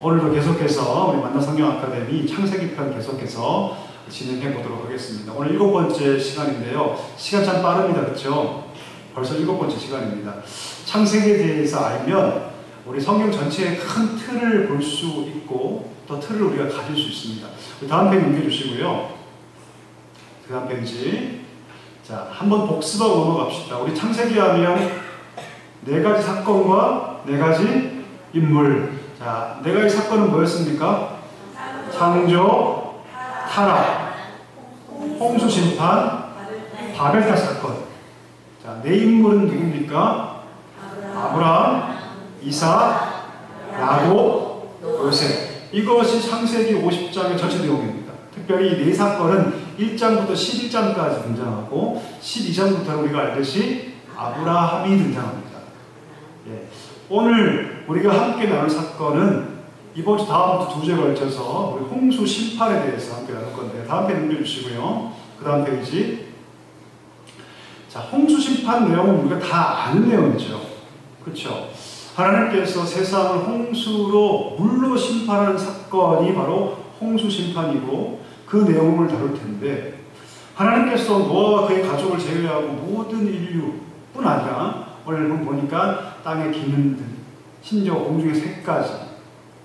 오늘도 계속해서 우리 만나 성경 아카데미 창세기 편 계속해서 진행해 보도록 하겠습니다. 오늘 7번째 시간인데요. 시간 참 빠릅니다. 그렇죠? 벌써 7번째 시간입니다. 창세기에 대해서 알면 우리 성경 전체의 큰 틀을 볼 수 있고 또 틀을 우리가 가질 수 있습니다. 우리 다음 페이지 넘겨주시고요. 그 다음 페이지. 자, 한번 복습하고 넘어갑시다. 우리 창세기 하면 4가지 사건과 4가지 인물. 자, 4가지 사건은 뭐였습니까? 창조, 타락, 홍수 심판, 바벨탑 사건. 자, 4인물은 누굽니까? 아브라함, 이삭, 야곱, 요셉. 이것이 창세기 50장의 전체 내용입니다. 특별히 이 4사건은 1장부터 11장까지 등장하고 12장부터 우리가 알듯이 아브라함이 등장합니다. 예. 오늘 우리가 함께 나눌 사건은 이번 주 다음부터 2주에 걸쳐서 우리 홍수 심판에 대해서 함께 나눌 건데 다음 페이지 넘겨주시고요. 그 다음 페이지. 자, 홍수 심판 내용은 우리가 다 아는 내용이죠. 그렇죠? 하나님께서 세상을 홍수로 물로 심판하는 사건이 바로 홍수 심판이고 그 내용을 다룰 텐데 하나님께서 노아와 그의 가족을 제외하고 모든 인류뿐 아니라 오늘 보니까 땅의 기능들, 심지어 공중의 새까지,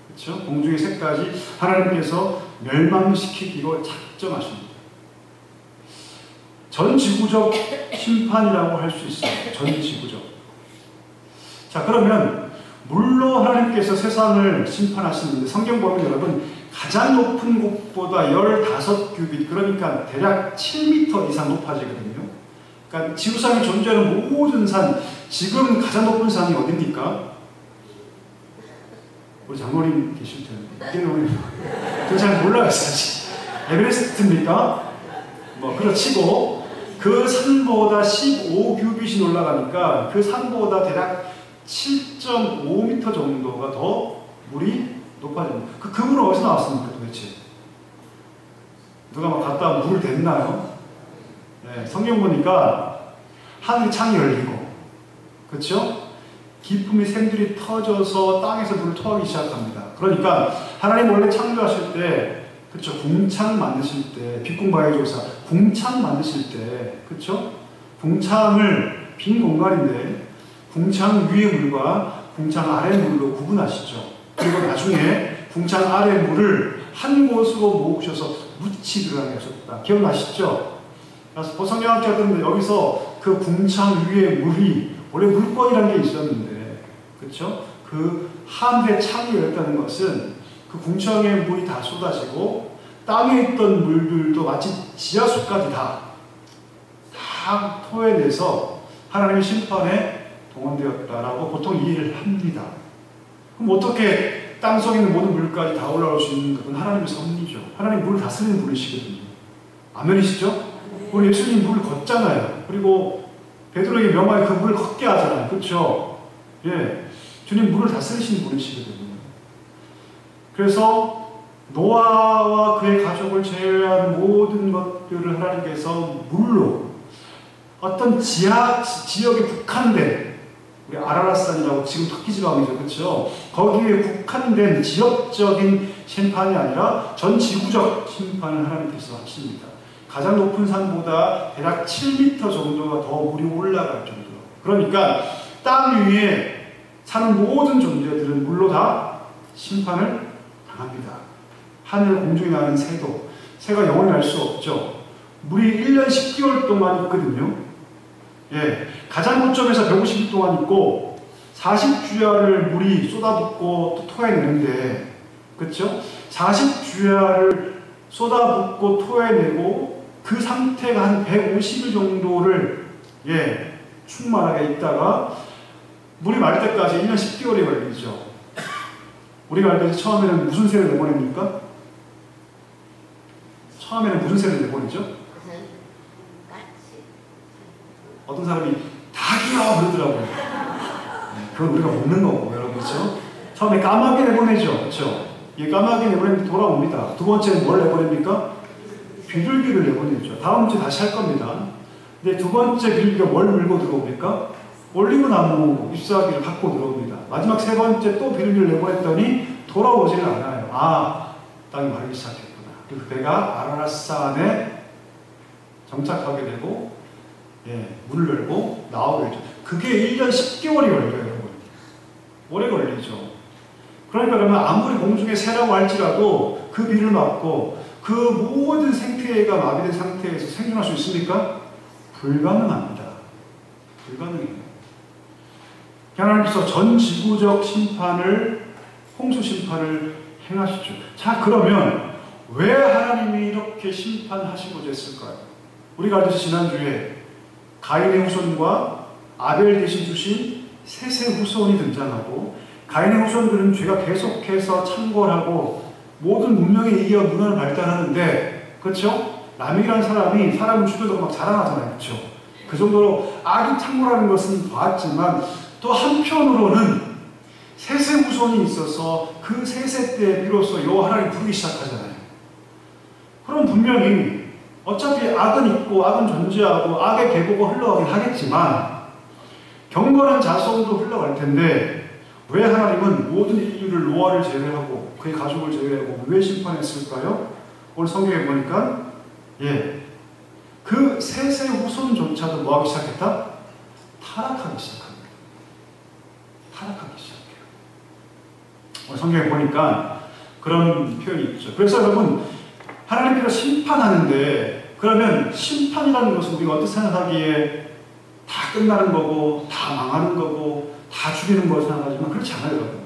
그렇죠? 공중의 새까지 하나님께서 멸망시키기로 작정하십니다. 전 지구적 심판이라고 할 수 있습니다. 전 지구적. 자, 그러면 물로 하나님께서 세상을 심판하시는데 성경 보면 여러분 가장 높은 곳보다 15규빗, 그러니까 대략 7m 이상 높아지거든요. 그러니까 지구상에 존재하는 모든 산, 지금 가장 높은 산이 어딥니까? 우리 장로님 계실 텐데. 이게 우리 잘 몰라요, 사실. 에베레스트입니까? 뭐 그렇치고 그 산보다 15규빗이 올라가니까 그 산보다 대략 7.5m 정도가 더 물이 높아집니다. 그 금은 어디서 나왔습니까, 도대체? 누가 막 갖다 물을 댔나요? 네, 성경 보니까 하늘 창이 열리고, 그렇죠? 기품이 샘들이 터져서 땅에서 물을 토하기 시작합니다. 그러니까 하나님 원래 창조하실 때, 그렇죠? 궁창 만드실 때, 빛궁바의 조사, 궁창 만드실 때, 그렇죠? 궁창을 빈 공간인데 궁창 위의 물과 궁창 아래 물로 구분하시죠. 그리고 나중에 궁창 아래 물을 한 곳으로 모으셔서 묻히 들어가게 하셨다. 기억나시죠? 그래서 성경학자들은 여기서 그 궁창 위의 물이 원래 물권이라는 게 있었는데, 그렇죠? 그 하늘의 창이 열렸다는 것은 그 궁창의 물이 다 쏟아지고 땅에 있던 물들도 마치 지하수까지 다 토해내서 하나님의 심판에 동원되었다라고 보통 이해를 합니다. 그럼 어떻게 땅속에 있는 모든 물까지 다 올라올 수 있는 것은 하나님의 섭리죠. 하나님 물을 다스리는 분이시거든요. 아멘이시죠? 우리 예수님 물을 걷잖아요. 그리고 베드로에게 명하여 그 물을 걷게 하잖아요. 그렇죠? 예, 주님 물을 다스리시는 분이시거든요. 그래서 노아와 그의 가족을 제외한 모든 것들을 하나님께서 물로 어떤 지역에 국한된, 우리 아라라산이라고 지금 터키 지방이죠. 그렇죠? 거기에 국한된 지역적인 심판이 아니라 전 지구적 심판을 하나님께서 하십니다. 가장 높은 산보다 대략 7m 정도가 더 물이 올라갈 정도로. 그러니까 땅 위에 사는 모든 존재들은 물로 다 심판을 당합니다. 하늘 공중에 나는 새도, 새가 영원히 날 수 없죠. 물이 1년 10개월 동안 있거든요. 예, 가장 고점에서 150일 동안 있고 40주야를 물이 쏟아붓고 또 토해내는데, 그렇죠? 40주야를 쏟아붓고 토해내고 그 상태가 한 150일 정도를 충만하게 있다가 물이 마를 때까지 1년 10개월이 걸리죠. 우리가 알듯이 처음에는 무슨 새를 내보냅니까? 처음에는 무슨 새를 내보내죠? 어떤 사람이 닭이요 그러더라고요. 네, 그건 우리가 먹는 거고, 여러분, 그렇죠? 처음에 까마귀 내보내죠, 그렇죠? 이 까마귀 내보내면 돌아옵니다. 두 번째는 뭘 내보냅니까? 비둘기를 내보내죠. 다음 주에 다시 할 겁니다. 근데 두 번째 비둘기가 뭘 물고 들어옵니까? 올리브나무 잎사귀를 갖고 들어옵니다. 마지막 세 번째 또 비둘기를 내보냈더니 돌아오지는 않아요. 아, 땅이 마르기 시작했구나. 그리고 그대가 아라랏산에 정착하게 되고, 문을 열고 나오게 되죠. 그게 1년 10개월이 걸려요, 여러분. 오래 걸리죠. 그러니까 그러면 아무리 공중에 새라고 할지라도 그 비를 맞고 그 모든 생태계가 마비된 상태에서 생존할 수 있습니까? 불가능합니다. 불가능해요. 하나님께서 전 지구적 심판을, 홍수 심판을 행하시죠. 자, 그러면 왜 하나님이 이렇게 심판하시고자 했을까요? 우리가 알듯이 지난주에 가인의 후손과 아벨 대신 주신 셋의 후손이 등장하고, 가인의 후손들은 죄가 계속해서 창궐하고 모든 문명에 이어 문화를 발달하는데, 그렇죠? 라멕이라는 사람이 사람을 죽여서 막 자랑하잖아요. 그렇죠? 그 정도로 악이 창궐하는 것은 봤지만, 또 한편으로는 셋의 후손이 있어서 그 셋의 때 비로소 여호와 하나님 부르기 시작하잖아요. 그럼 분명히 어차피 악은 있고 악은 존재하고 악의 계보가 흘러가긴 하겠지만 경건한 자손도 흘러갈 텐데, 왜 하나님은 모든 인류를 노아를 제외하고 그의 가족을 제외하고 왜 심판했을까요? 오늘 성경에 보니까 그 셋의 후손조차도 뭐하기 시작했다? 타락하기 시작합니다. 타락하기 시작해요. 오늘 성경에 보니까 그런 표현이 있죠. 그래서 여러분, 하나님께서 심판하는데, 그러면 심판이라는 것은 우리가 어떻게 생각하기에 다 끝나는 거고 다 망하는 거고 다 죽이는 거 생각하지만 그렇지 않아요, 여러분.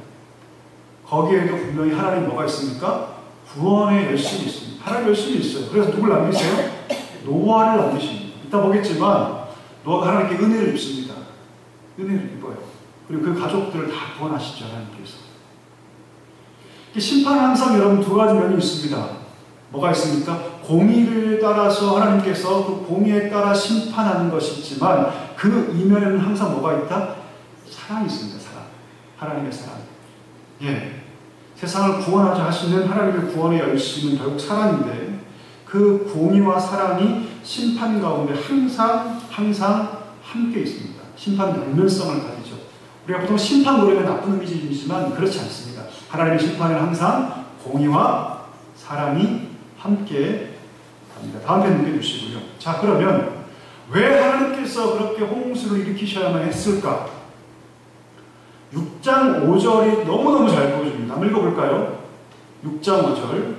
거기에도 분명히 하나님 뭐가 있습니까? 구원의 열심이 있습니다. 하나님 열심이 있어요. 그래서 누굴 남기세요? 노아를 남기십니다. 이따 보겠지만 노아가 하나님께 은혜를 입습니다. 은혜를 입어요. 그리고 그 가족들을 다 구원하시죠, 하나님께서. 심판은 항상 여러분 두 가지 면이 있습니다. 뭐가 있습니까? 공의를 따라서 하나님께서 그 공의에 따라 심판하는 것이 있지만, 그 이면에는 항상 뭐가 있다? 사랑이 있습니다. 사랑. 하나님의 사랑. 세상을 구원하자 하시는 하나님의 구원의 열심은 결국 사랑인데, 그 공의와 사랑이 심판 가운데 항상 함께 있습니다. 심판 불면성을 가지죠. 우리가 보통 심판 노래가 나쁜 의미지만 그렇지 않습니다. 하나님의 심판은 항상 공의와 사랑이 함께 합니다. 다음 편 넘겨주시고요. 자, 그러면 왜 하나님께서 그렇게 홍수를 일으키셔야만 했을까? 6장 5절이 너무너무 잘 보여줍니다. 한번 읽어볼까요? 6장 5절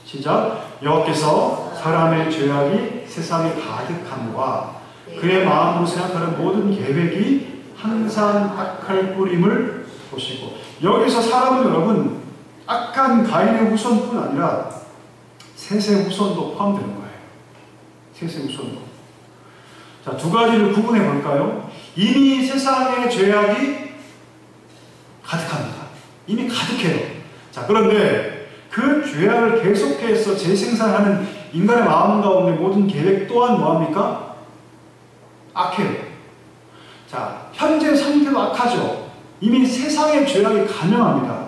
시작. 여호와께서 사람의 죄악이 세상에 가득함과 그의 마음으로 생각하는 모든 계획이 항상 악할 뿌림을 보시고, 여기서 사람은 여러분 악한 가인의 후손뿐 아니라 셋의 후손도 포함되는 거예요. 셋의 후손도. 자, 두 가지를 구분해 볼까요? 이미 세상의 죄악이 가득합니다. 이미 가득해요. 자, 그런데 그 죄악을 계속해서 재생산하는 인간의 마음 가운데 모든 계획 또한 뭐합니까? 악해요. 자, 현재 상태도 악하죠. 이미 세상의 죄악이 간영합니다.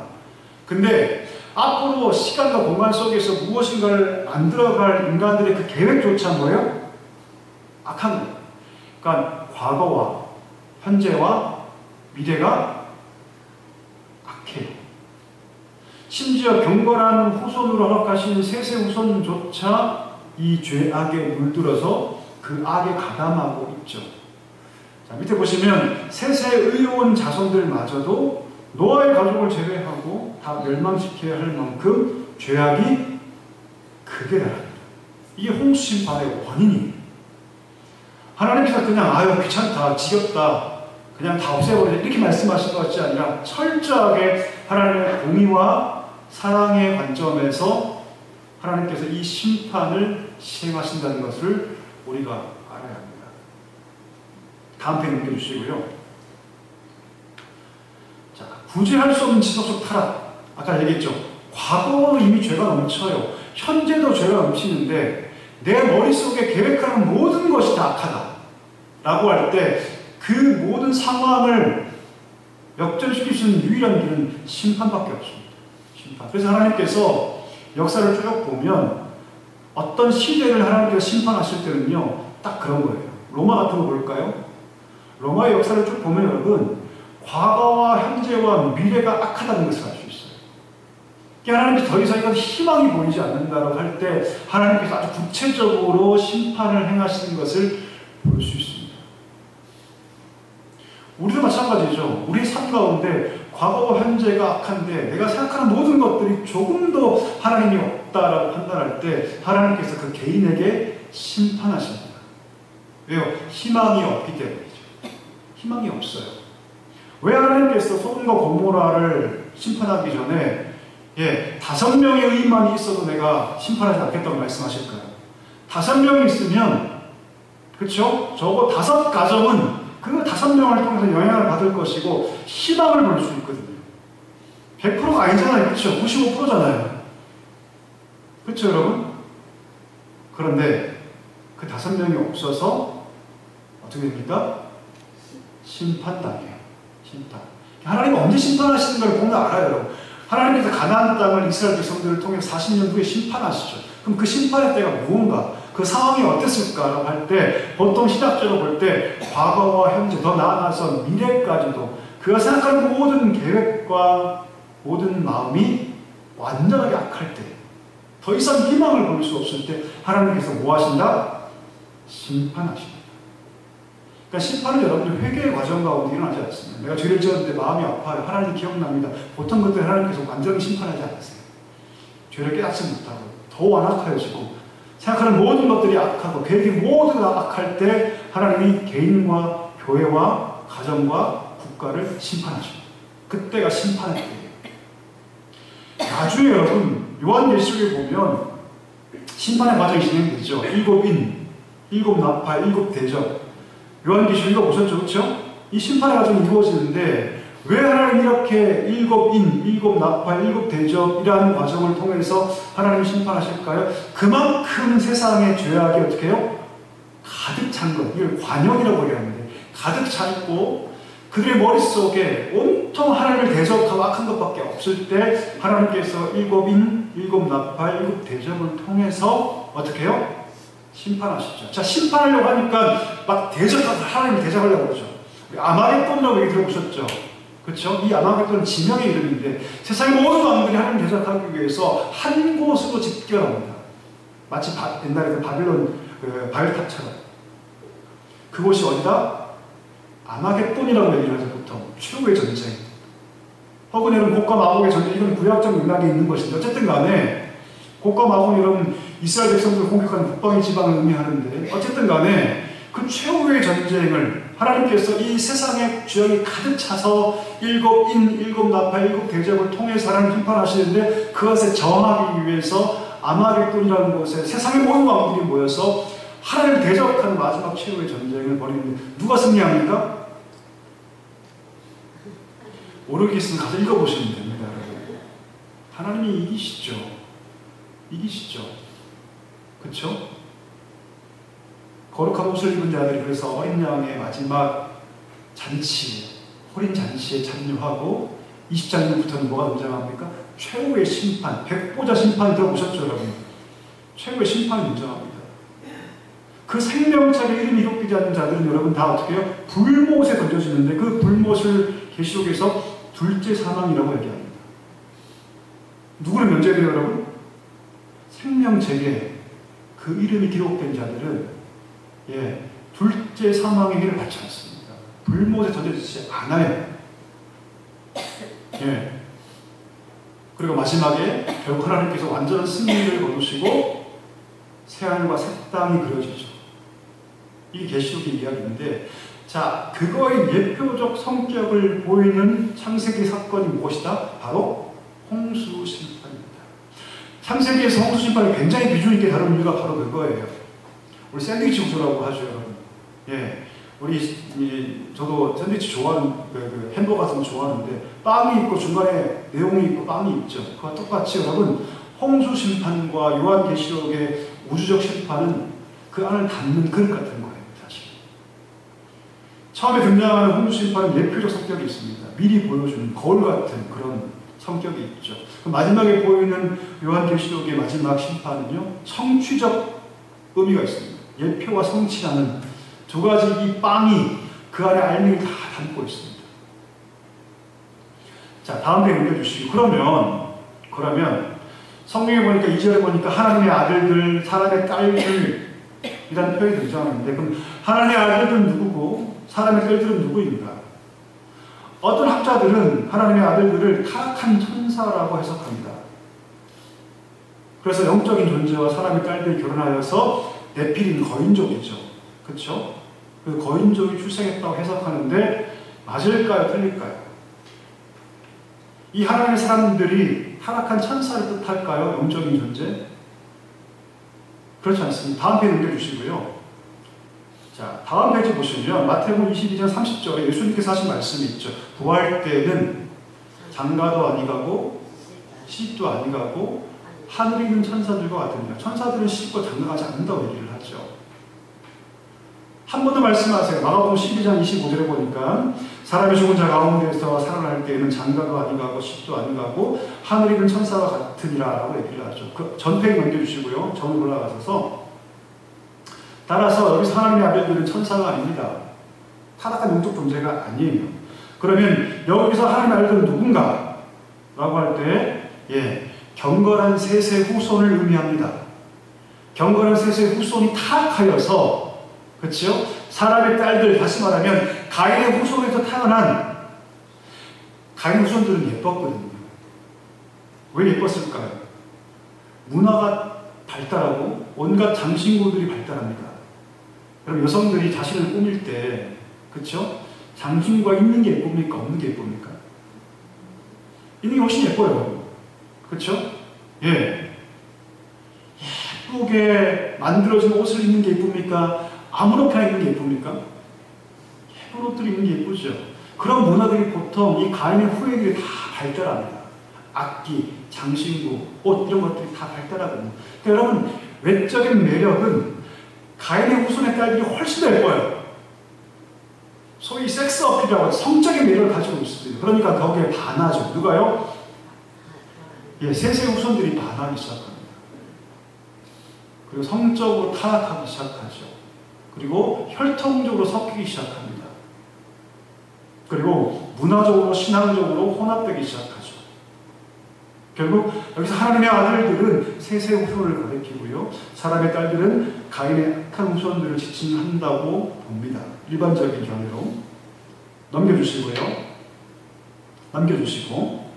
근데 앞으로 시간과 공간 속에서 무엇인가를 만들어갈 인간들의 그 계획조차 뭐예요? 악한 거예요. 그러니까 과거와 현재와 미래가 악해요. 심지어 경건한 후손으로 허락하신 셋의 후손조차 이 죄악에 물들어서 그 악에 가담하고 있죠. 자, 밑에 보시면 셋의 의로운 자손들마저도 노아의 가족을 제외하고 다 멸망시켜야 할 만큼 죄악이 크게 나갑니다. 이게 홍수 심판의 원인이에요. 하나님께서 그냥 아유 귀찮다, 지겹다, 그냥 다 없애버리자 이렇게 말씀하신 것 같지 아니라 철저하게 하나님의 공의와 사랑의 관점에서 하나님께서 이 심판을 시행하신다는 것을 우리가 알아야 합니다. 다음 편 넘겨주시고요. 자, 구제할 수 없는 지속적 타락. 아까 얘기했죠. 과거는 이미 죄가 넘쳐요. 현재도 죄가 넘치는데 내 머릿속에 계획하는 모든 것이 다 악하다 라고 할 때 그 모든 상황을 역전시킬 수 있는 유일한 길은 심판밖에 없습니다. 심판. 그래서 하나님께서 역사를 쭉 보면 어떤 시대를 하나님께서 심판하실 때는요, 딱 그런 거예요. 로마 같은 거 볼까요? 로마의 역사를 쭉 보면 여러분, 과거와 현재와 미래가 악하다는 것을 알 수 있어요. 하나님께서 더 이상 이건 희망이 보이지 않는다고 할 때 하나님께서 아주 구체적으로 심판을 행하시는 것을 볼 수 있습니다. 우리도 마찬가지죠. 우리 삶 가운데 과거와 현재가 악한데 내가 생각하는 모든 것들이 조금도 하나님이 없다라고 판단할 때 하나님께서 그 개인에게 심판하십니다. 왜요? 희망이 없기 때문이죠. 희망이 없어요. 왜 하나님께서 소돔과 고모라를 심판하기 전에 5명의 의인만이 있어도 내가 심판하지 않겠다고 말씀하실까요? 5명이 있으면 그렇죠? 적어도 5가정은 그 5명을 통해서 영향을 받을 것이고 희망을 볼 수 있거든요. 100%가 아니잖아요. 그렇죠? 95%잖아요. 그렇죠, 여러분? 그런데 그 5명이 없어서 어떻게 됩니까? 심판당해요. 심판. 하나님은 언제 심판하시는 걸 보면 알아요, 여러분. 하나님께서 가나안 땅을 이스라엘 백성들을 통해 40년 후에 심판하시죠. 그럼 그 심판의 때가 무언가? 그 상황이 어땠을까라고 할 때 보통 신학적으로 볼 때 과거와 현재 더 나아가서 미래까지도 그가 생각하는 모든 계획과 모든 마음이 완전하게 악할 때 더 이상 희망을 볼 수 없을 때 하나님께서 뭐 하신다? 심판하십니다. 그러니까 심판은 여러분들 회개의 과정 가운데 일어나지 않습니다. 내가 죄를 지었는데 마음이 아파요. 하나님 기억납니다. 보통 그때 하나님께서 완전히 심판하지 않으세요. 죄를 깨닫지 못하고 더 완악해지고 생각하는 모든 것들이 악하고 계획이 모두 다 악할 때 하나님이 개인과 교회와 가정과 국가를 심판하십니다. 그때가 심판의 때예요. 나중에 여러분 요한계시록에 보면 심판의 과정이 진행되죠. 7인, 7나팔, 7대접. 요한계시록 읽어보셨죠? 그렇죠? 이 심판의 과정이 이루어지는데 왜 하나님 이렇게 7인, 7나팔, 7대접이라는 과정을 통해서 하나님 심판하실까요? 그만큼 세상의 죄악이 어떻게 해요? 가득 찬 것. 이걸 관용이라고 얘기하는데 가득 찼고 그들의 머릿속에 온통 하나님을 대적하고 악한 것밖에 없을 때 하나님께서 7인, 7나팔, 7대접을 통해서 어떻게 해요? 심판하시죠. 자, 심판하려고 하니까 막 대적하고 하나님을 대적하려고 그러죠. 아마겟돈이라고 얘기 들어보셨죠? 그렇죠? 이 아마겟돈은 지명의 이름인데 세상의 모든 왕들이 하나님을 대적하기 위해서 한 곳으로 집결합니다. 마치 옛날에 그 바빌론 바벨탑처럼. 그곳이 어디다? 아마겟돈이라고 얘기를 하죠. 보통 최후의 전쟁. 혹은 이런 곡과 마곡의 전쟁, 이건 구약적 맥락에 있는 것인데 어쨌든 간에 곡과 마곡은 이런 이스라엘 백성들을 공격하는 북방의 지방을 의미하는데 어쨌든 간에 그 최후의 전쟁을 하나님께서 이 세상의 죄악이 가득 차서 7인, 7나팔, 7대접을 통해서 하나님 심판하시는데 그것에 저항하기 위해서 아마겟돈이라는 곳에 세상의 모든 왕들이 모여서 하나님을 대적하는 마지막 최후의 전쟁을 벌이는데 누가 승리합니까? 모르겠으면 가서 읽어보시면 됩니다, 여러분. 하나님이 이기시죠. 이기시죠. 그렇죠? 거룩한 옷을 입은 자들이 그래서 어린 양의 마지막 잔치, 호린 잔치에 참여하고 20장부터는 뭐가 등장합니까? 최후의 심판, 백보자 심판 들어보셨죠, 여러분? 최후의 심판이 등장합니다. 그 생명책에 이름이 기록되지 않는 자들은 여러분 다 어떻게 해요? 불못에 던져지는데 그 불못을 계시록에서 둘째 사망이라고 얘기합니다. 누구를 면제해요, 여러분? 생명책에 그 이름이 기록된 자들은 둘째 사망의 해를 받지 않습니다. 불못에 던져지지 않아요. 그리고 마지막에 결국 하나님께서 완전한 승리를 거두시고 새하늘과 새 땅이 그려지죠. 이게 계시록의 이야기인데, 자, 그거의 예표적 성격을 보이는 창세기 사건이 무엇이다? 바로 홍수 심판입니다. 창세기에서 홍수 심판을 굉장히 비중 있게 다룬 이유가 바로 그거예요. 우리 샌드위치 구조라고 하죠, 여러분. 저도 샌드위치 좋아하는, 햄버거 같은 거 좋아하는데, 빵이 있고 중간에 내용이 있고 빵이 있죠. 그와 똑같이 여러분, 홍수 심판과 요한계시록의 우주적 심판은 그 안을 담는 그릇 같은 거예요, 사실. 처음에 등장하는 홍수 심판은 예표적 성격이 있습니다. 미리 보여주는 거울 같은 그런 성격이 있죠. 마지막에 보이는 요한계시록의 마지막 심판은요, 성취적 의미가 있습니다. 예표와 성취라는 두 가지 이 빵이 그 안에 알맹이를 다 담고 있습니다. 자, 다음 편 읽어주시고, 그러면 그러면 성경에 보니까 2절에 보니까 하나님의 아들들, 사람의 딸들 이라는 표현이 등장하는데, 그럼 하나님의 아들들은 누구고 사람의 딸들은 누구인가? 어떤 학자들은 하나님의 아들들을 타락한 천사라고 해석합니다. 그래서 영적인 존재와 사람의 딸들이 결혼하여서 네피림 거인족이죠. 그렇죠? 그 거인족이 출생했다고 해석하는데 맞을까요? 틀릴까요? 이 하나님의 사람들이 타락한 천사를 뜻할까요? 영적인 존재? 그렇지 않습니다. 다음 페이지 넘겨주시고요. 자, 다음 페이지 보시면 마태복음 22장 30절에 예수님께서 하신 말씀이 있죠. 부활 때는 장가도 아니가고 시집도 아니가고 하늘에 있는 천사들과 같으니라. 천사들은 시집과 장가가지 않는다고 얘기를 하죠. 한 번 더 말씀하세요. 마가복음 12장 25절에 보니까 사람이 죽은 자 가운데서 살아날 때에는 장가도 아니가고 시집도 아니가고 하늘에 있는 천사와 같으니라 라고 얘기를 하죠. 그 전페이지 넘겨주시고요. 전으로 올라가셔서 따라서 여기서 하나님의 아들들은 천사가 아닙니다. 타락한 영적 존재가 아니에요. 그러면 여기서 하나님의 아들들은 누군가? 라고 할 때 경건한 셋의 후손을 의미합니다. 경건한 셋의 후손이 타락하여서 그렇죠? 사람의 딸들, 다시 말하면 가인의 후손에서 태어난 가인의 후손들은 예뻤거든요. 왜 예뻤을까요? 문화가 발달하고 온갖 장신구들이 발달합니다. 그럼 여성들이 자신을 꾸밀 때 그렇죠? 장신구가 있는 게 예쁩니까? 없는 게 예쁩니까? 있는 게 훨씬 예뻐요. 그렇죠? 예쁘게 만들어진 옷을 입는 게 예쁩니까? 아무렇게나 입는 게 예쁩니까? 예쁜 옷들이 입는 게 예쁘죠. 그런 문화들이 보통 이 가인의 후예들이 다 발달합니다. 악기, 장신구, 옷 이런 것들이 다 발달하거든요. 그러니까 여러분 외적인 매력은 가인의 후손의 딸들이 훨씬 더 예뻐요. 소위 섹스 어필이라고 해서 성적인 매력을 가지고 있습니다. 그러니까 거기에 반하죠. 누가요? 셋의 후손들이 반하기 시작합니다. 그리고 성적으로 타락하기 시작하죠. 그리고 혈통적으로 섞이기 시작합니다. 그리고 문화적으로 신앙적으로 혼합되기 시작하죠. 결국 여기서 하나님의 아들들은 셋의 후손을 가리키고요. 사람의 딸들은 가인의 악한 후손들을 지칭한다고 봅니다. 일반적인 견해로. 넘겨주시고요. 남겨주시고.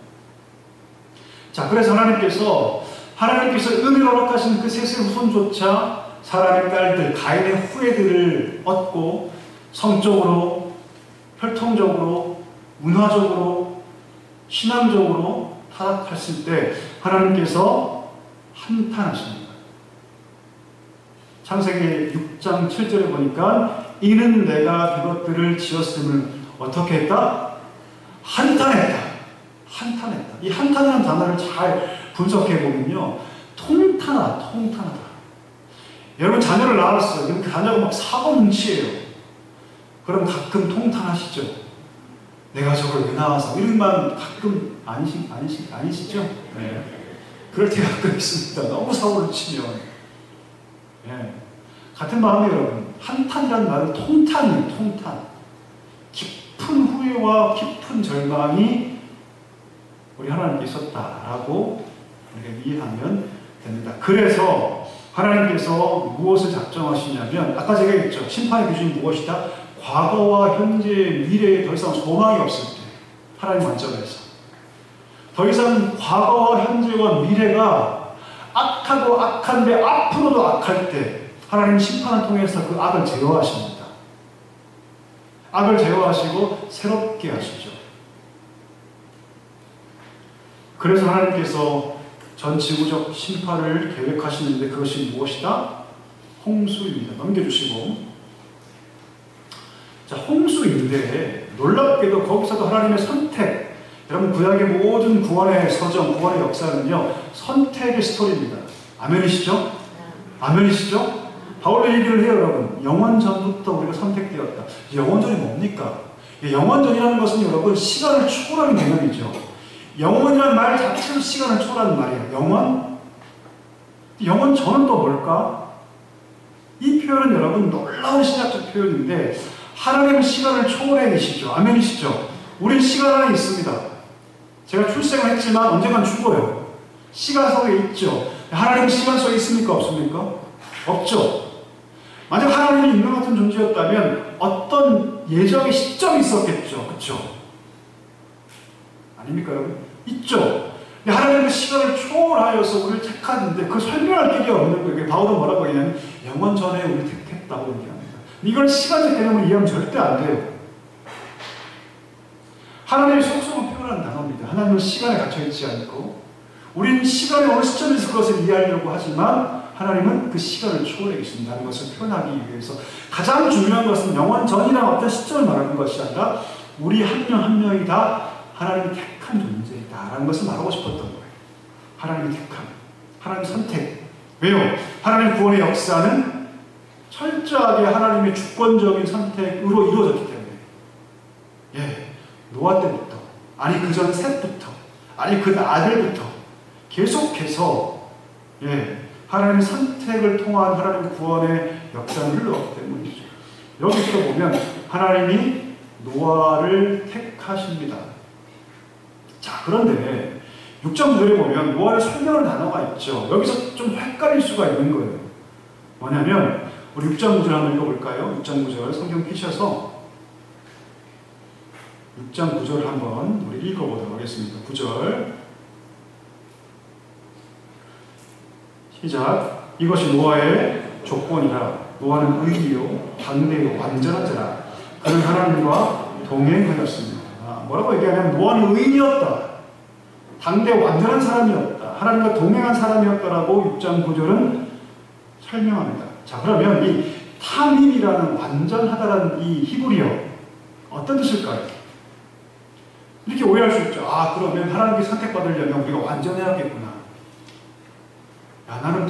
자, 그래서 하나님께서 은혜로 허락하신 그 셋의 후손조차 사람의 딸들, 가인의 후예들을 얻고 성적으로, 혈통적으로, 문화적으로, 신앙적으로 타락했을 때 하나님께서 한탄하십니다. 창세기 6장 7절에 보니까 이는 내가 그것들을 지었음을 어떻게 했다? 한탄했다. 한탄했다. 이 한탄이라는 단어를 잘 분석해 보면요. 통탄하다. 여러분 자녀를 낳았어요. 그럼 그 자녀가 막 사고뭉치예요. 그럼 가끔 통탄하시죠? 내가 저걸 왜 낳아서 이런 말 가끔 아니시죠? 네. 그럴 때가 가끔 있습니다. 너무 사고를 치면. 같은 마음이에요, 여러분. 한탄이라는 말은 통탄이에요. 통탄. 깊은 후회와 깊은 절망이 우리 하나님께 있었다라고 우리가 이해하면 됩니다. 그래서 하나님께서 무엇을 작정하시냐면 아까 제가 얘기했죠. 심판의 기준이 무엇이다? 과거와 현재, 미래에 더 이상 소망이 없을 때 하나님 관점에서 더 이상 과거와 현재와 미래가 악하고 악한데 앞으로도 악할 때 하나님 심판을 통해서 그 악을 제어하십니다. 악을 제어하시고 새롭게 하시죠. 그래서 하나님께서 전 지구적 심판을 계획하시는데 그것이 무엇이다? 홍수입니다. 넘겨주시고. 자, 홍수인데 놀랍게도 거기서도 하나님의 선택. 여러분 구약의 모든 구원의 서정, 구원의 역사는요. 선택의 스토리입니다. 아멘이시죠? 아멘이시죠? 바울의 얘기를 해요, 여러분. 영원전부터 우리가 선택되었다. 영원전이 뭡니까? 영원전이라는 것은 여러분 시간을 초월하는 개념이죠. 영원이라는 말 자체로 시간을 초월하는 말이에요. 영원? 영원 전은 또 뭘까? 이 표현은 여러분 놀라운 신학적 표현인데 하나님은 시간을 초월해 계시죠. 아멘이시죠? 우린 시간 안에 있습니다. 제가 출생을 했지만 언젠간 죽어요. 시간 속에 있죠. 하나님은 시간 속에 있습니까? 없습니까? 없죠. 만약 하나님이 인간 같은 존재였다면 어떤 예정의 시점이 있었겠죠. 그렇죠? 아닙니까 여러분? 있죠. 하나님은 시간을 초월하여서 우리를 택하는데 그 설명할 길이 없는 거예요. 바울은 뭐라고 하냐면 영원 전에 우리를 택했다고 얘기합니다. 이걸 시간적 개념을 이해하면 절대 안 돼요. 하나님의 속성을 표현하는 단어입니다. 하나님은 시간에 갇혀있지 않고 우리는 시간의 어느 시점에서 그것을 이해하려고 하지만 하나님은 그 시간을 초월해 계신다는 것을 표현하기 위해서 가장 중요한 것은 영원 전이나 어떤 시점을 말하는 것이 아니라 우리 한 명 한 명이 다 하나님이 택한 존재이다라는 것을 말하고 싶었던 거예요. 하나님이 택함, 하나님 선택. 왜요? 하나님 구원의 역사는 철저하게 하나님의 주권적인 선택으로 이루어졌기 때문에 노아 때부터 아니 그 전 셋부터 아니 그 아들부터 계속해서 하나님의 선택을 통한 하나님 구원의 역사는 흘러왔기 때문이죠. 여기서 보면 하나님이 노아를 택하십니다. 자, 그런데 6장 9절에 보면 노아를 설명하는 단어가 있죠. 여기서 좀 헷갈릴 수가 있는 거예요. 뭐냐면 우리 6장 9절 한번 읽어볼까요? 6장 9절 성경 펴셔서 6장 9절 한번 우리 읽어보도록 하겠습니다. 9절 시작. 이것이 노아의 조건이라. 노아는 의리요 당대요 완전한 자라. 그는 하나님과 동행하였습니다. 뭐라고 얘기하냐면 노아는 의인이었다. 당대 완전한 사람이었다. 하나님과 동행한 사람이었다라고 6장 9절은 설명합니다. 자, 그러면 이 탐임이라는 완전하다라는 이 히브리어 어떤 뜻일까요? 이렇게 오해할 수 있죠. 아, 그러면 하나님께 선택받으려면 우리가 완전해야겠구나. 야, 나는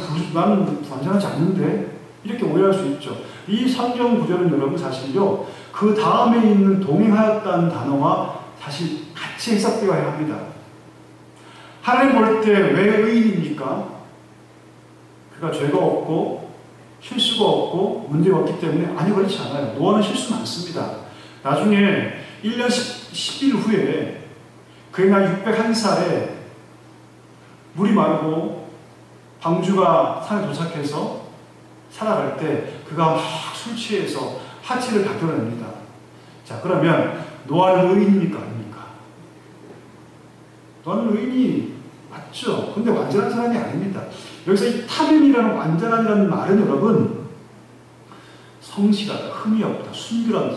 완전하지 않는데? 이렇게 오해할 수 있죠. 이 성경 구절은 여러분 사실요, 그 다음에 있는 동행하였다는 단어와 사실 같이 해석되어야 합니다. 하나님 볼 때 왜 의인입니까? 그가 죄가 없고 실수가 없고 문제가 없기 때문에 아니 그렇지 않아요. 노아는 실수 많습니다. 나중에 1년 10일 후에 그의 나이 601살에 물이 마르고 방주가 산에 도착해서 살아갈 때 그가 막 술 취해서 하체를 다듬어냅니다. 자, 그러면 노아는 의인입니까? 아닙니까? 노아는 의인이 맞죠. 근데 완전한 사람이 아닙니다. 여기서 이 탐임이라는 완전한이라는 말은 여러분 성실하다, 흠이 없다, 순결한,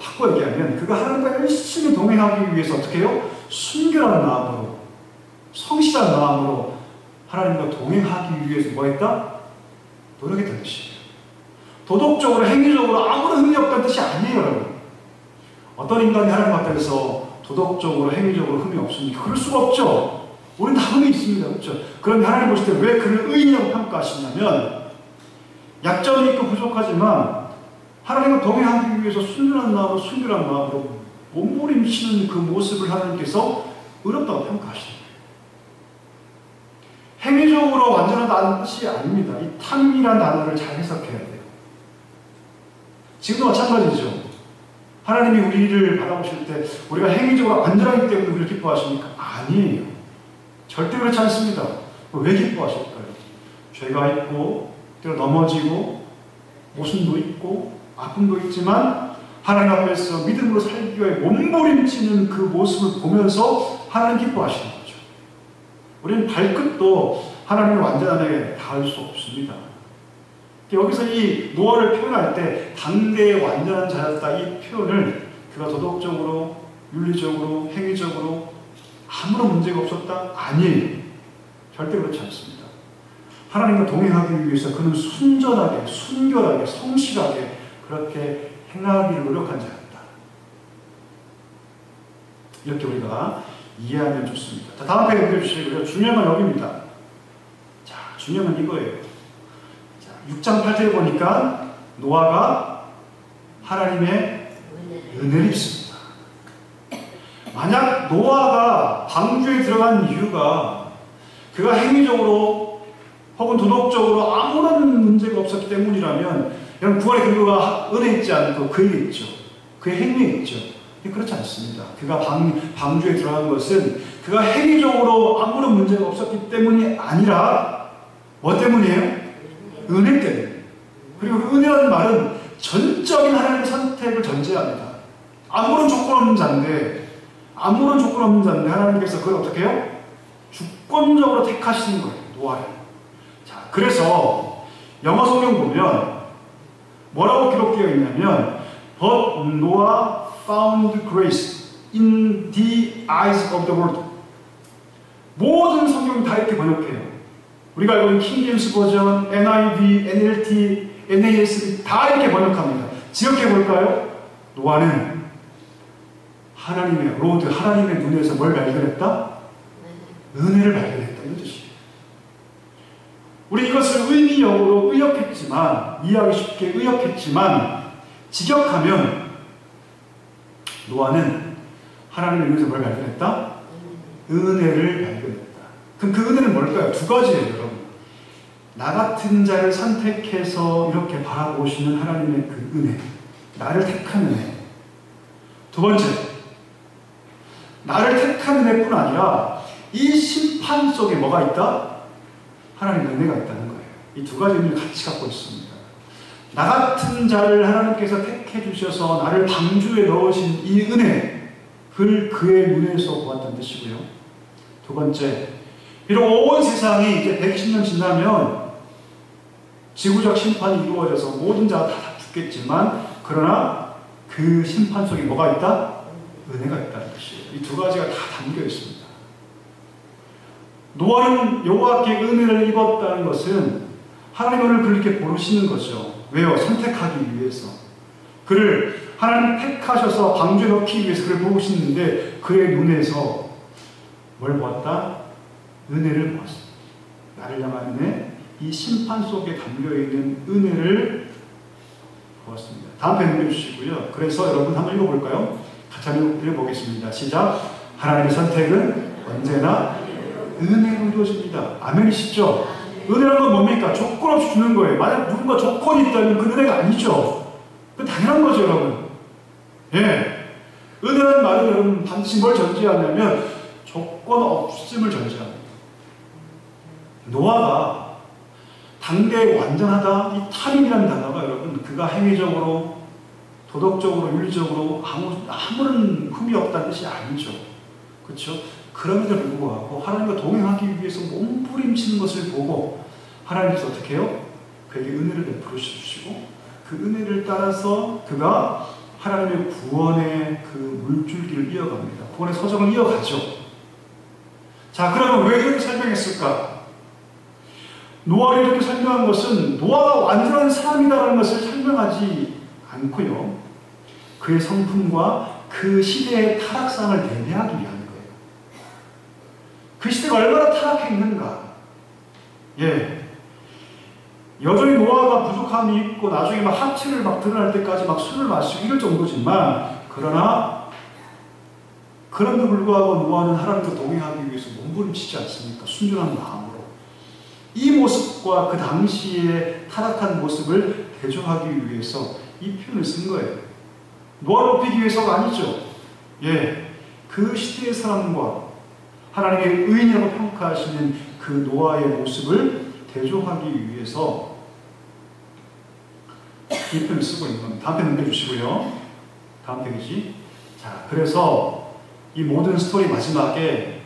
바꿔 얘기하면 그가 하나님과 열심히 동행하기 위해서 어떻게 해요? 순결한 마음으로, 성실한 마음으로 하나님과 동행하기 위해서 뭐 했다? 노력했다는 뜻이에요. 도덕적으로, 행위적으로 아무런 흠이 없다는 뜻이 아니에요, 여러분. 어떤 인간이 하나님 앞에서 도덕적으로, 행위적으로 흠이 없습니까? 그럴 수가 없죠. 우리는 다 흠이 있습니다. 그렇죠? 그럼 하나님 보실 때 왜 그를 의인이라고 평가하시냐면 약점이 있고 부족하지만 하나님과 동행하기 위해서 순전한 마음으로 몸부림치는 그 모습을 하나님께서 의롭다고 평가하시는 거예요. 행위적으로 완전하다는 뜻이 아닙니다. 이 탐이라는 단어를 잘 해석해야 돼요. 지금도 마찬가지죠. 하나님이 우리를 바라보실 때 우리가 행위적으로 완전하기 때문에 우리를 기뻐하십니까? 아니에요. 절대 그렇지 않습니다. 왜 기뻐하실까요? 죄가 있고 때로 넘어지고 모순도 있고 아픔도 있지만 하나님 앞에서 믿음으로 살기 위해 몸부림치는 그 모습을 보면서 하나님 기뻐하시는 거죠. 우리는 발끝도 하나님의 완전함에 닿을 수 없습니다. 여기서 이 노아를 표현할 때 당대의 완전한 자였다, 이 표현을 그가 도덕적으로, 윤리적으로, 행위적으로 아무런 문제가 없었다? 아니에요. 절대 그렇지 않습니다. 하나님과 동행하기 위해서 그는 순전하게, 순결하게, 성실하게 그렇게 행하기를 노력한 자였다. 이렇게 우리가 이해하면 좋습니다. 자, 다음 페이지 보여주시고요. 중요한 건 여기입니다. 자, 중요한 건 이거예요. 6장 8절에 보니까 노아가 하나님의 은혜를 입습니다. 만약 노아가 방주에 들어간 이유가 그가 행위적으로 혹은 도덕적으로 아무런 문제가 없었기 때문이라면 이런 구원의 근거가 은혜에 있지 않고 그에게 있죠. 그의 행위에 있죠. 그렇지 않습니다. 그가 방주에 들어간 것은 그가 행위적으로 아무런 문제가 없었기 때문이 아니라 뭐 때문이에요? 은혜 때문에. 그리고 그 은혜라는 말은 전적인 하나님의 선택을 전제합니다. 아무런 조건 없는 자인데 하나님께서 그걸 어떻게 해요? 주권적으로 택하시는 거예요. 노아를. 자, 그래서 영어 성경 보면 뭐라고 기록되어 있냐면 But Noah found grace in the eyes of the world. 모든 성경이 다 이렇게 번역해요. 우리가 알고 있는 킹제임스 버전, NIV, NLT, NASB 다 이렇게 번역합니다. 지역해 볼까요? 노아는 하나님의 눈에서 뭘 발견했다? 은혜를 발견했다. 이런 뜻이에요. 우리 이것을 의미적으로 이해하기 쉽게 의역했지만 직역하면 노아는 하나님의 눈에서 뭘 발견했다? 은혜를 발견했다. 그럼 그 은혜는 뭘까요? 두 가지예요, 여러분. 나 같은 자를 선택해서 이렇게 바라보시는 하나님의 그 은혜, 나를 택한 은혜. 두 번째, 나를 택한 은혜뿐 아니라 이 심판 속에 뭐가 있다? 하나님의 은혜가 있다는 거예요. 이 두 가지 의미를 같이 갖고 있습니다. 나 같은 자를 하나님께서 택해 주셔서 나를 방주에 넣으신 이 은혜, 그의 눈에서 보았다는 뜻이고요. 두 번째, 비록 온 세상이 이제 120년 지나면 지구적 심판이 이루어져서 모든 자가 다 죽겠지만, 그러나 그 심판 속에 뭐가 있다? 은혜가 있다는 것이에요. 이 두 가지가 다 담겨 있습니다. 노아는 여호와께 은혜를 입었다는 것은 하나님을 그렇게 부르시는 거죠. 왜요? 선택하기 위해서. 그를 하나님 택하셔서 방주에 넣기 위해서 그를 부르시는데 그의 눈에서 뭘 보았다? 은혜를 보았습니다. 나를 향한 은혜, 이 심판 속에 담겨있는 은혜를 보았습니다. 다음 편 읽어주시고요. 그래서 여러분 한번 읽어볼까요? 같이 한번 읽어보겠습니다. 시작. 하나님의 선택은 언제나 은혜로 이루어집니다. 아멘이시죠? 은혜라는 건 뭡니까? 조건 없이 주는 거예요. 만약 누군가 조건이 있다면 그 은혜가 아니죠. 그 당연한 거죠, 여러분. 예. 은혜라는 말은 여러분 반드시 뭘 전제하냐면 조건 없음을 전제합니다. 노아가 당대에 완전하다, 이 타민이라는 단어가 여러분, 그가 행위적으로, 도덕적으로, 윤리적으로 아무런 흠이 없다는 뜻이 아니죠. 그렇죠? 그럼에도 불구하고 하나님과 동행하기 위해서 몸부림치는 것을 보고 하나님께서 어떻게 해요? 그에게 은혜를 베풀어 주시고 그 은혜를 따라서 그가 하나님의 구원의 그 물줄기를 이어갑니다. 구원의 서정을 이어가죠. 자, 그러면 왜 이렇게 설명했을까? 노아를 이렇게 설명한 것은 노아가 완전한 사람이다라는 것을 설명하지 않고요. 그의 성품과 그 시대의 타락상을 대비하기 위한 거예요. 그 시대가 얼마나 타락해 있는가. 예. 여전히 노아가 부족함이 있고 나중에 막 하체를 막 드러날 때까지 막 술을 마시고 이럴 정도지만, 그러나 그럼에도 불구하고 노아는 하나님과 동행하기 위해서 몸부림치지 않습니까? 순전한 마음으로. 이 모습과 그 당시의 타락한 모습을 대조하기 위해서 이 표현을 쓴 거예요. 노아를 높이기 위해서가 아니죠. 예. 그 시대의 사람과 하나님의 의인이라고 평가하시는 그 노아의 모습을 대조하기 위해서 이 표현을 쓰고 있는 겁니다. 다음 편 넘겨주시고요. 다음 페이지. 자, 그래서 이 모든 스토리 마지막에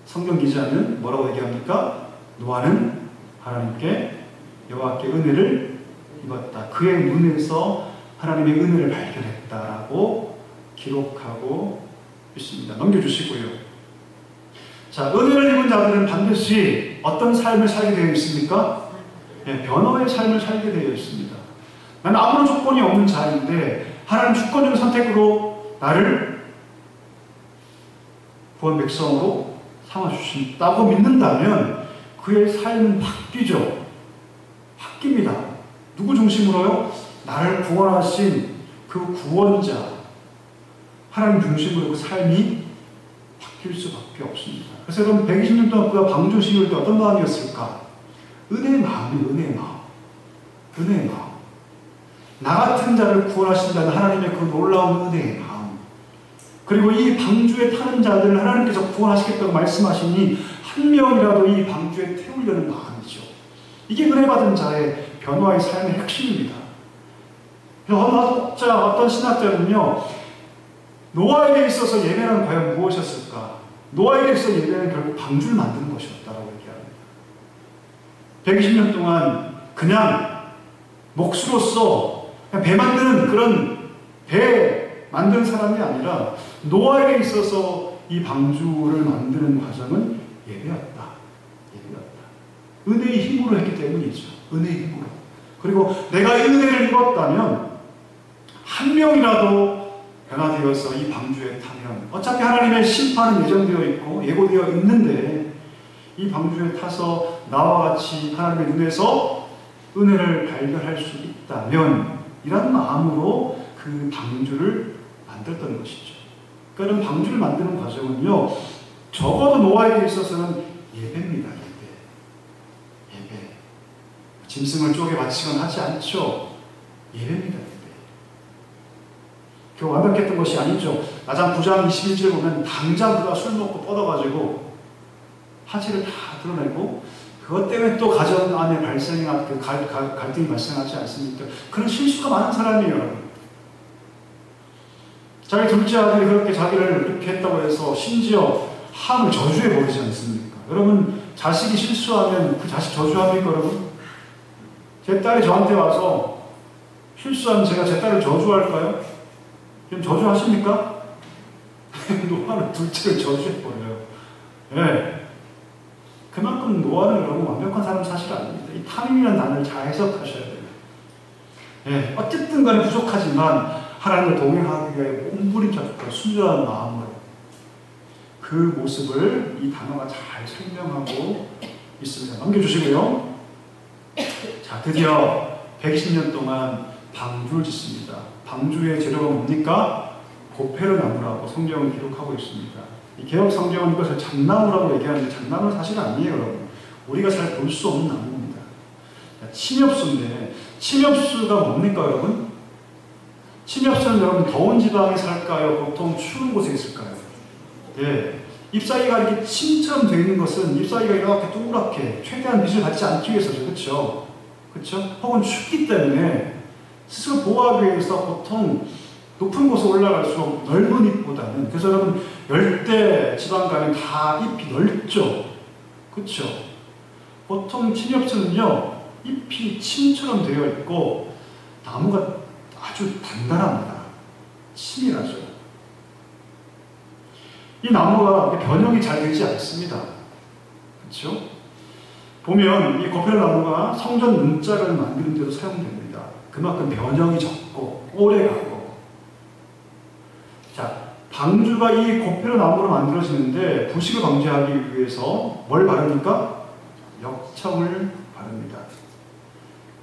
성경 기자는 뭐라고 얘기합니까? 노아는 하나님께 여호와께 은혜를 입었다. 그의 눈에서 하나님의 은혜를 발견했다라고 기록하고 있습니다. 넘겨주시고요. 자, 은혜를 입은 자들은 반드시 어떤 삶을 살게 되어 있습니까? 네, 변화의 삶을 살게 되어 있습니다. 나는 아무런 조건이 없는 자인데 하나님 주권적인 선택으로 나를 구원 백성으로 삼아주신다고 믿는다면 그의 삶은 바뀌죠. 바뀝니다. 누구 중심으로요? 나를 구원하신 그 구원자 하나님 중심으로 그 삶이 바뀔 수밖에 없습니다. 그래서 여러분 120년 동안 그가 방주 시울 때 어떤 마음이었을까? 은혜의 마음이에요. 은혜의 마음. 은혜의 마음. 나 같은 자를 구원하신다는 하나님의 그 놀라운 은혜의 마음. 그리고 이 방주에 타는 자들을 하나님께서 구원하시겠다고 말씀하시니 한 명이라도 이 방주에 태우려는 마음이죠. 이게 은혜 받은 자의 변화의 삶의 핵심입니다. 어떤 신학자는요, 노아에게 있어서 예배는 과연 무엇이었을까? 노아에게 있어서 예배는 결국 방주를 만드는 것이었다라고 얘기합니다. 120년 동안 그냥 목수로서 그냥 배 만드는 그런 배 만드는 사람이 아니라 노아에게 있어서 이 방주를 만드는 과정은 예배였다. 은혜의 힘으로 했기 때문이죠. 은혜의 힘으로. 그리고 내가 이 은혜를 입었다면 한 명이라도 변화되어서 이 방주에 타면 어차피 하나님의 심판은 예정되어 있고 예고되어 있는데 이 방주에 타서 나와 같이 하나님의 눈에서 은혜를 발견할 수 있다면 이런 마음으로 그 방주를 만들었던 것이죠. 그러니까 방주를 만드는 과정은요, 적어도 노아에게 있어서는 예배입니다. 예배. 짐승을 쪼개 바치거나 하지 않죠. 예배입니다. 그 완벽했던 것이 아니죠. 나장 9장 21절 보면 당장 그가 술 먹고 뻗어가지고 하체를 다 드러내고 그것 때문에 또 가정 안에 발생한 갈등이 발생하지 않습니까? 그런 실수가 많은 사람이에요, 여러분. 자기 둘째 아들이 그렇게 자기를 그렇게 했다고 해서 심지어 함을 저주해 버리지 않습니까? 여러분, 자식이 실수하면 그 자식 저주합니까, 여러분? 제 딸이 저한테 와서 실수하면 제가 제 딸을 저주할까요? 그럼 저주하십니까? 노아는 둘째를 저주해버려요. 예. 그만큼 노아는 여러분 완벽한 사람 사실 아닙니다. 이 탐임이라는 단어를 잘 해석하셔야 돼요. 예. 어쨌든 간에 부족하지만 하나님과 동행하기 위해 몸부림쳐서 순전한 마음으로 그 모습을 이 단어가 잘 설명하고 있습니다. 넘겨주시고요. 자, 드디어 120년 동안 방주를 짓습니다. 방주의 재료가 뭡니까? 고페르 나무라고 성경은 기록하고 있습니다. 이 개혁 성경은 이것을 잣나무라고 얘기하는데 잣나무는 사실 아니에요, 여러분. 우리가 잘 볼 수 없는 나무입니다. 침엽수인데 침엽수가 뭡니까, 여러분? 침엽수는 여러분 더운 지방에 살까요? 보통 추운 곳에 있을까요? 예. 잎사귀가 이렇게 침처럼 되어 있는 것은 잎사귀가 이렇게 동그랗게 최대한 빛을 받지 않기 위해서죠. 그렇죠? 그렇죠? 혹은 춥기 때문에 스스로 보호하기 위해서 보통 높은 곳에 올라갈수록 넓은 잎보다는, 그래서 여러분 열대 지방 가면 다 잎이 넓죠. 그렇죠? 보통 침엽수는요 잎이 침처럼 되어 있고 나무가 아주 단단합니다. 치밀하죠. 이 나무가 변형이 잘 되지 않습니다. 그렇죠? 보면 이 고페르 나무가 성전 문짝을 만드는 데도 사용됩니다. 그만큼 변형이 적고 오래가고. 자, 방주가 이 고페르 나무로 만들어지는데 부식을 방지하기 위해서 뭘 바릅니까? 역청을 바릅니다.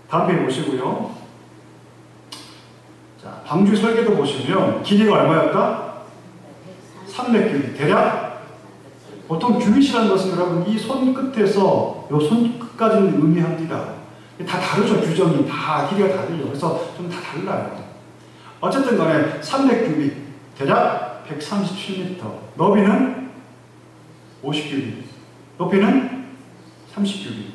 다음 페이지 보시고요. 자, 방주 설계도 보시면 길이가 얼마였다? 300규빗. 대략 보통 규빗이라는 것은 여러분 이 손끝에서 이 손끝까지는 의미합니다. 다 다르죠. 규정이 다 길이가 다르죠. 그래서 좀 다 달라요. 어쨌든 간에 300규빗 대략 137m, 너비는 50규빗, 높이는 30규빗.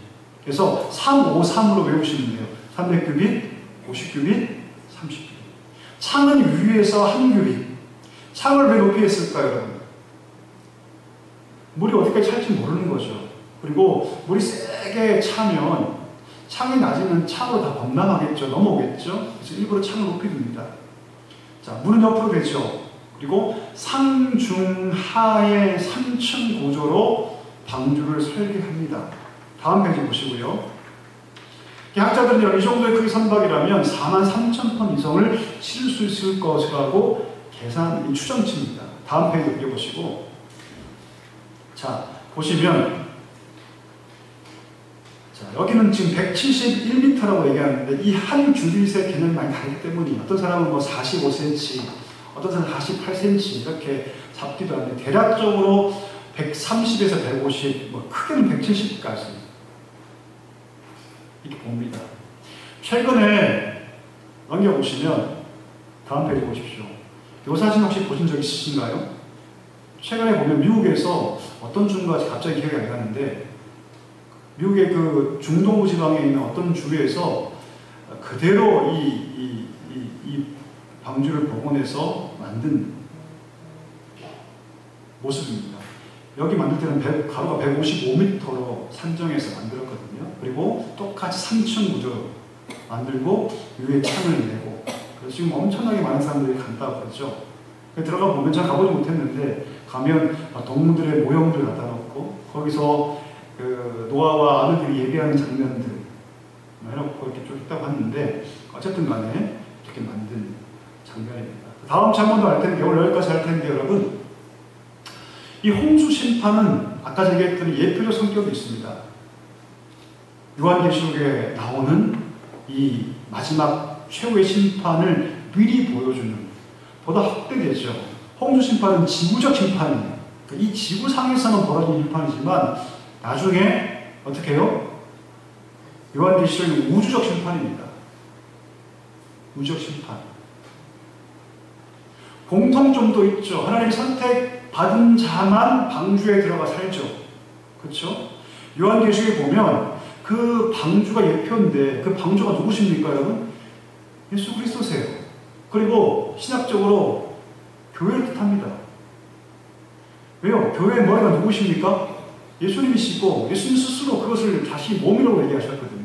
그래서 353으로 외우시면 돼요. 300규빗, 50규빗, 30규빗. 창은 위에서 한 규빗. 창을 왜 높이 했을까요, 여러분? 물이 어디까지 찰지 모르는 거죠. 그리고 물이 세게 차면 창이 낮으면 창으로 다 범람하겠죠. 넘어오겠죠. 그래서 일부러 창을 높이 둡니다. 자, 문은 옆으로 되죠. 그리고 상중하의 3층 구조로 방주를 설계합니다. 다음 페이지 보시고요. 학자들은 이 정도의 크기 선박이라면 43,000톤 이상을 실을 수 있을 것이라고 추정치입니다. 다음 페이지 넘겨보시고, 자, 보시면, 자, 여기는 지금 171m라고 얘기하는데, 이 한 규빗의 개념이 많이 다르기 때문이에요. 어떤 사람은 뭐 45cm, 어떤 사람은 48cm, 이렇게 잡기도 하는데, 대략적으로 130에서 150, 뭐 크게는 170까지. 이렇게 봅니다. 최근에 넘겨보시면, 다음 페이지 보십시오. 이 사진 혹시 보신 적 있으신가요? 최근에 보면 미국에서 어떤 주인가 갑자기 기억이 안 나는데, 미국의 그 중동부 지방에 있는 어떤 주에서 그대로 이 방주를 복원해서 만든 모습입니다. 여기 만들 때는 가로가 155m로 산정해서 만들었거든요. 그리고 똑같이 3층 구조 만들고 위에 창을 내고, 그래서 지금 엄청나게 많은 사람들이 간다고 그러죠. 들어가 보면 잘 가보지 못했는데, 가면 동물들의 모형들 갖다 놓고 거기서 그 노아와 아들들이 예배하는 장면들 해놓고 이렇게 쭉 있다고 하는데, 어쨌든 간에 이렇게 만든 장면입니다. 다음 주 한 번 더 할 텐데, 오늘 여기까지 할 텐데, 여러분, 이 홍수 심판은 아까 얘기했던 예표적 성격이 있습니다. 요한계시록에 나오는 이 마지막 최후의 심판을 미리 보여주는, 보다 확대되죠. 홍수 심판은 지구적 심판이에요. 이 지구상에서는 벌어진 심판이지만 나중에 어떻게 해요? 요한계시록은 우주적 심판입니다. 우주적 심판. 공통점도 있죠. 하나님이 선택받은 자만 방주에 들어가 살죠. 그렇죠? 요한계시록에 보면 그 방주가 예표인데, 그 방주가 누구십니까, 여러분? 예수 그리스도세요. 그리고 신학적으로 교회를 뜻합니다. 왜요? 교회의 머리가 누구십니까? 예수님이시고, 예수님 스스로 그것을 다시 몸이라고 얘기하셨거든요.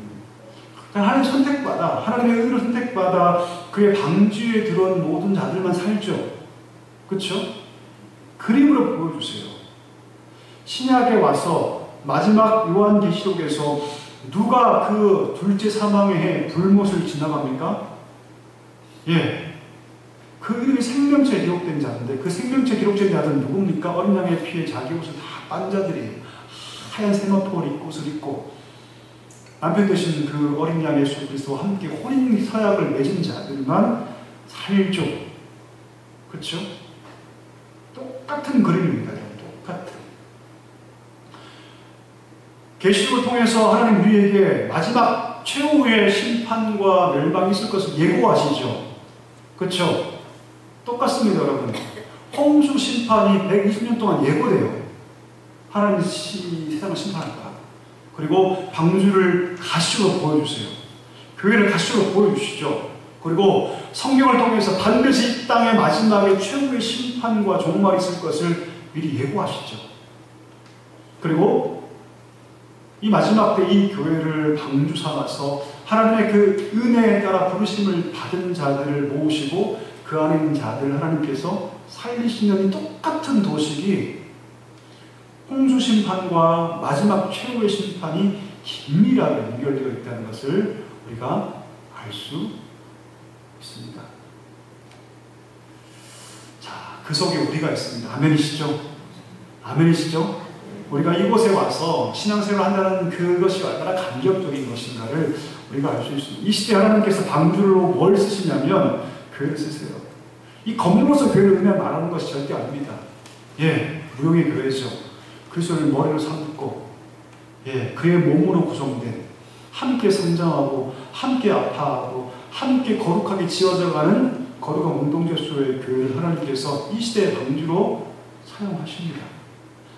하나님 선택받아, 하나님의 의로 선택받아 그의 방주에 들어온 모든 자들만 살죠. 그렇죠? 그림으로 보여주세요. 신약에 와서 마지막 요한계시록에서 누가 그 둘째 사망의 해 불못을 지나갑니까? 예. 그 이름이 생명체에 기록된 자인데, 그 생명체에 기록된 자들은 누굽니까? 어린 양의 피에 자기 옷을 다 빤 자들이에요. 하얀 세마포를 옷을 입고 남편 되신 그 어린 양 예수 그리스도와 함께 혼인 서약을 맺은 자들만 살죠. 그렇죠? 똑같은 그림입니다. 똑같은. 계시록을 통해서 하나님 우리에게 마지막 최후의 심판과 멸망이 있을 것을 예고하시죠. 그렇죠? 똑같습니다, 여러분. 홍수 심판이 120년 동안 예고돼요. 하나님이 세상을 심판할 거야. 그리고 방주를 가시로 보여주세요. 교회를 가시로 보여주시죠. 그리고 성경을 통해서 반드시 이 땅의 마지막에 최후의 심판과 종말이 있을 것을 미리 예고하시죠. 그리고 이 마지막 때 이 교회를 방주 삼아서 하나님의 그 은혜에 따라 부르심을 받은 자들을 모으시고 그 안에 있는 자들을 하나님께서 살리시는 이 똑같은 도식이 홍수 심판과 마지막 최후의 심판이 긴밀하게 연결되어 있다는 것을 우리가 알 수 있습니다. 자, 그 속에 우리가 있습니다. 아멘이시죠? 아멘이시죠? 우리가 이곳에 와서 신앙생활을 한다는 그것이 얼마나 감격적인 것인가를 우리가 알 수 있습니다. 이 시대에 하나님께서 방주로 뭘 쓰시냐면 교회를 쓰세요. 이 건물로서 교회를 그냥 말하는 것이 절대 아닙니다. 예, 무용의 교회죠. 그리스도를 머리로 삼고, 예, 그의 몸으로 구성된, 함께 성장하고, 함께 아파하고, 함께 거룩하게 지어져가는 거룩한 운동제소의 교회를 하나님께서 이 시대의 방주로 사용하십니다.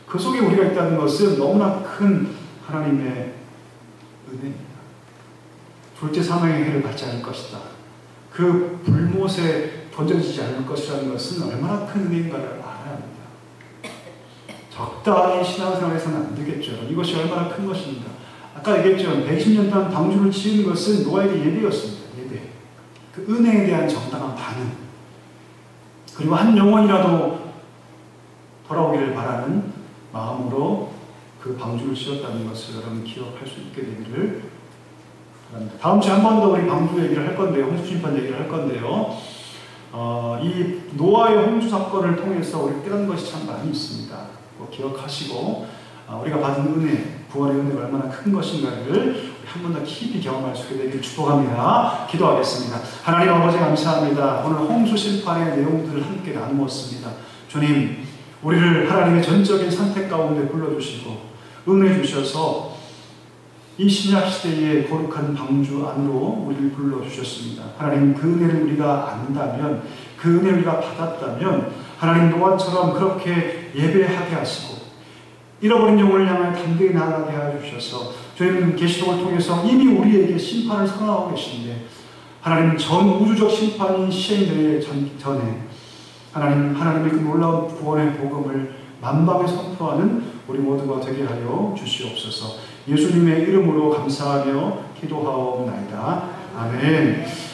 그 속에 우리가 있다는 것은 너무나 큰 하나님의 은혜입니다. 둘째 사망의 해를 받지 않을 것이다. 그 불못에 던져지지 않을 것이라는 것은 얼마나 큰 은혜인가를 알아야 합니다. 적당히 신앙생활에서는 안 되겠죠. 이것이 얼마나 큰 것입니다. 아까 얘기했죠. 120년 동안 방주를 지은 것은 노아에게 예배였습니다. 예배. 그 은혜에 대한 정당한 반응. 그리고 한 영혼이라도 돌아오기를 바라는 마음으로 그 방주를 지었다는 것을 여러분 기억할 수 있게 되기를 바랍니다. 다음 주에 한 번 더 우리 방주 얘기를 할 건데요. 홍수심판 얘기를 할 건데요. 이 노아의 홍수 사건을 통해서 우리 깨닫는 것이 참 많이 있습니다. 기억하시고 우리가 받은 은혜, 구원의 은혜가 얼마나 큰 것인가를 한 번 더 깊이 경험할 수 있게 되기를 축복합니다. 기도하겠습니다. 하나님 아버지 감사합니다. 오늘 홍수 심판의 내용들을 함께 나누었습니다. 주님, 우리를 하나님의 전적인 선택 가운데 불러주시고 은혜 주셔서 이 신약시대의 거룩한 방주 안으로 우리를 불러주셨습니다. 하나님, 그 은혜를 우리가 안다면 그 은혜를 우리가 받았다면 하나님 노아처럼 그렇게 예배하게 하시고 잃어버린 영혼을 향하여 담대히 나아가게 하여 주셔서 저희는 계시록을 통해서 이미 우리에게 심판을 선언하고 계신데 하나님 전 우주적 심판이 시행되기 전에 하나님의 그 놀라운 구원의 복음을 만방에 선포하는 우리 모두가 되게 하여 주시옵소서. 예수님의 이름으로 감사하며 기도하옵나이다. 아멘.